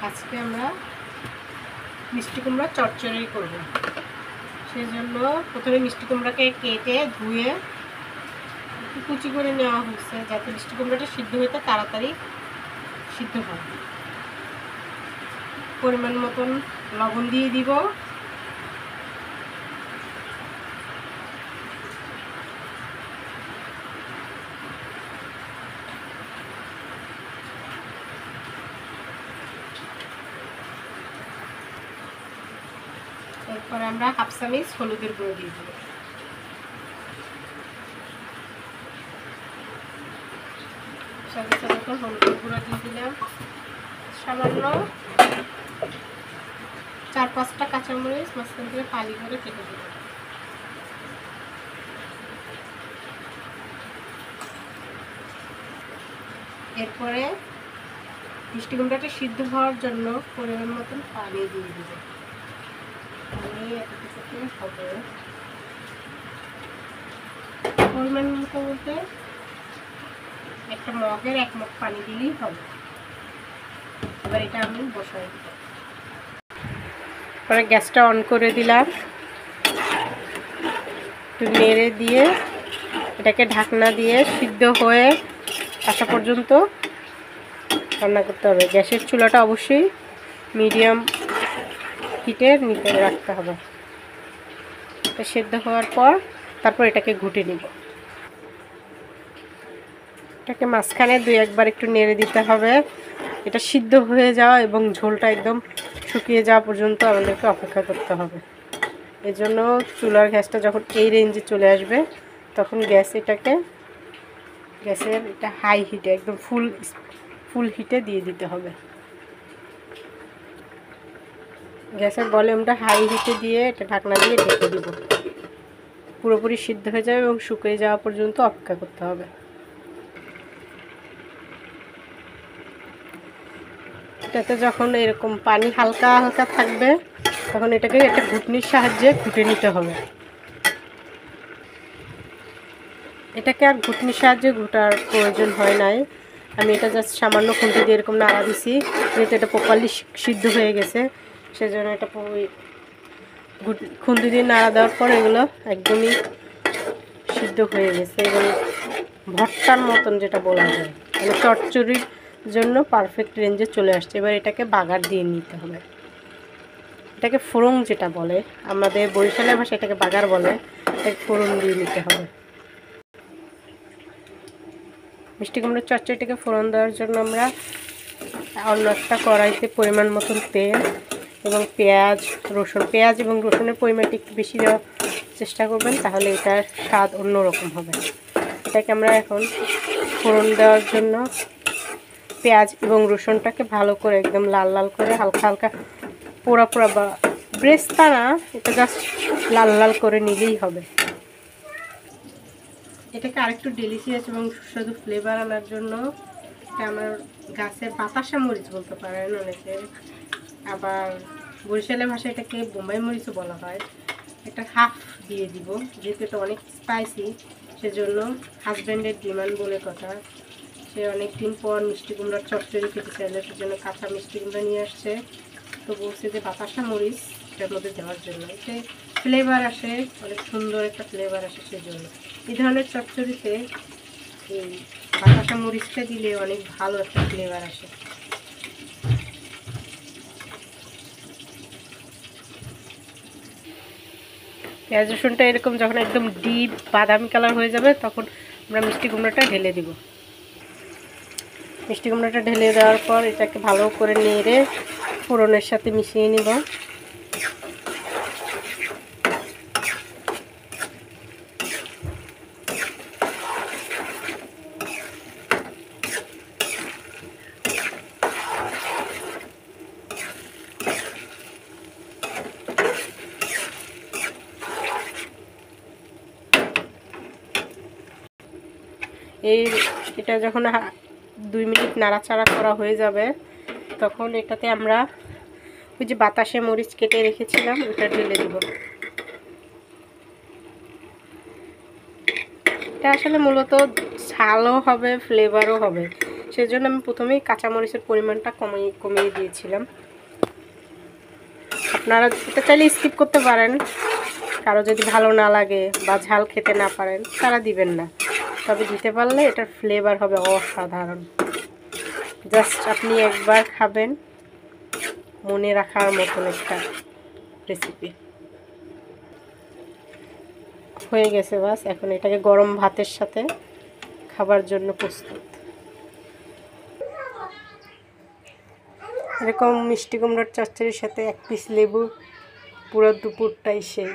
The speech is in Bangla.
আজকে আমরা মিষ্টি কুমড়া চচ্চড়ি করব। সেই জন্য প্রথমে মিষ্টি কুমড়াকে কেটে ধুয়ে একটু কুচি করে নেওয়া হয়েছে, যাতে মিষ্টি কুমড়াটা সিদ্ধ হতে তাড়াতাড়ি সিদ্ধ হয়। পরিমাণ মতন লবণ দিয়ে দিব। এরপরে আমরা হাফ চামচ হলুদের গুঁড়ো দিয়ে দেব। সাথে সাথে হলুদের গুঁড়ো দিয়ে দিলাম। সামান্য 4-5টা কাঁচামরিচ মাঝখান থেকে ফালি করে কেটে দেব। এরপরে মিষ্টি কুমড়াটা সিদ্ধ হওয়ার জন্য পরিমাণ মতন পানি দিয়ে দেব। হবে পরিমাণ মতো বলতে একটা মগের 1 মগ পানি দিলেই হবে। এবার এটা আমি বসাই দিব। পরে গ্যাসটা অন করে দিলাম, একটু নেড়ে দিয়ে এটাকে ঢাকনা দিয়ে সিদ্ধ হয়ে আসা পর্যন্ত রান্না করতে হবে। গ্যাসের চুলাটা অবশ্যই মিডিয়াম হিটে নিতে রাখতে হবে। এটা সিদ্ধ হওয়ার পর তারপর এটাকে ঘুটে নিব। এটাকে মাঝখানে 2-1 বার একটু নেড়ে দিতে হবে। এটা সিদ্ধ হয়ে যাওয়া এবং ঝোলটা একদম শুকিয়ে যাওয়া পর্যন্ত আমাদেরকে অপেক্ষা করতে হবে। এজন্য চুলার গ্যাসটা যখন এই রেঞ্জে চলে আসবে তখন গ্যাসের এটা হাই হিটে একদম ফুল হিটে দিয়ে দিতে হবে। গ্যাসের ভলিউমটা হাই হিটে দিয়ে এটা ঢাকনা দিয়ে ঢেকে দিব। পুরোপুরি সিদ্ধ হয়ে যাবে এবং শুকিয়ে যাওয়া পর্যন্ত অপেক্ষা করতে হবে। এটাতে যখন এরকম পানি হালকা হালকা থাকবে তখন এটাকে একটা ঘুটনির সাহায্যে ঘুটে নিতে হবে। এটাকে আর ঘুটনির সাহায্যে ঘুটার প্রয়োজন হয় নাই। আমি এটা জাস্ট সামান্য খুন্তি দিয়ে এরকম নাড়া দিছি, যেহেতু এটা প্রপারলি সিদ্ধ হয়ে গেছে। সেজন্য এটা খুন্তি দিয়ে নাড়া দেওয়ার পর এগুলো একদমই সিদ্ধ হয়ে গেছে এবং ভর্তার মতন যেটা বলা যায়, মানে চচ্চড়ির জন্য পারফেক্ট রেঞ্জে চলে আসছে। এবার এটাকে বাগার দিয়ে নিতে হবে। এটাকে ফোড়ন যেটা বলে, আমাদের বরিশালের ভাষায় এটাকে বাগার বলে। এটাকে ফোড়ন দিয়ে নিতে হবে। মিষ্টি কুমড়োর চচ্চড়িটাকে ফোড়ন দেওয়ার জন্য আমরা অন্য একটা কড়াইতে পরিমাণ মতন তেল এবং পেঁয়াজ এবং রসুনের পরিমাণটা একটু বেশি দেওয়ার চেষ্টা করবেন, তাহলে এটার স্বাদ অন্যরকম হবে। এটাকে আমরা এখন ফোড়ন দেওয়ার জন্য পেঁয়াজ এবং রসুনটাকে ভালো করে একদম লাল লাল করে হালকা হালকা পোড়া বা ব্রেস্তা না, এটা জাস্ট লাল লাল করে নিলেই হবে। এটাকে আরেকটু ডেলিশিয়াস এবং সুস্বাদু ফ্লেভার আনার জন্য আমার গাছের বাতাসা মরিচ বলতে পারেন অনেকে, আবার বরিশালের ভাষায় এটাকে বোম্বাই মরিচও বলা হয়। এটা হাফ দিয়ে দিব, যেহেতু এটা অনেক স্পাইসি। সেজন্য হাজব্যান্ডের ডিমান্ড বলে কথা, সে অনেক দিন পর মিষ্টি কুমড়ার চচ্চড়ি খেতে চাইলে, সেজন্য কাঁচা মিষ্টি কুমড়া নিয়ে আসছে। তো বলছে যে বাতাসা মরিচ এটার মধ্যে দেওয়ার জন্য, এতে ফ্লেভার আসে, অনেক সুন্দর একটা ফ্লেভার আসে। সেজন্য এই ধরনের চচ্চড়িতে এই বাতাসা মরিচটা দিলে অনেক ভালো একটা ফ্লেভার আসে। পেঁয়াজ রসুনটা এরকম যখন একদম ডিপ বাদামি কালার হয়ে যাবে তখন আমরা মিষ্টি কুমড়াটা ঢেলে দিব। মিষ্টি কুমড়াটা ঢেলে দেওয়ার পর এটাকে ভালো করে নেড়ে ফোড়নের সাথে মিশিয়ে নিব। এটা যখন 2 মিনিট নাড়াচাড়া করা হয়ে যাবে তখন এটাতে আমরা ওই যে বাতাসে মরিচ কেটে রেখেছিলাম ওটা ঢেলে দেব। এটা আসলে মূলত ঝালও হবে, ফ্লেভারও হবে। সেজন্য আমি প্রথমেই কাঁচামরিচের পরিমাণটা কমিয়ে দিয়েছিলাম। আপনারা এটা চাইলে স্কিপ করতে পারেন, কারো যদি ভালো না লাগে বা ঝাল খেতে না পারেন তারা দিবেন না, তবে দিতে পারলে এটার ফ্লেভার হবে অসাধারণ। জাস্ট আপনি একবার খাবেন, মনে রাখার মতন একটা রেসিপি হয়ে গেছে। বাস এখন এটাকে গরম ভাতের সাথে খাবার জন্য প্রস্তুত। এরকম মিষ্টি কুমড়োর চচ্চড়ির সাথে এক পিস লেবু, পুরো দুপুরটাই সেই।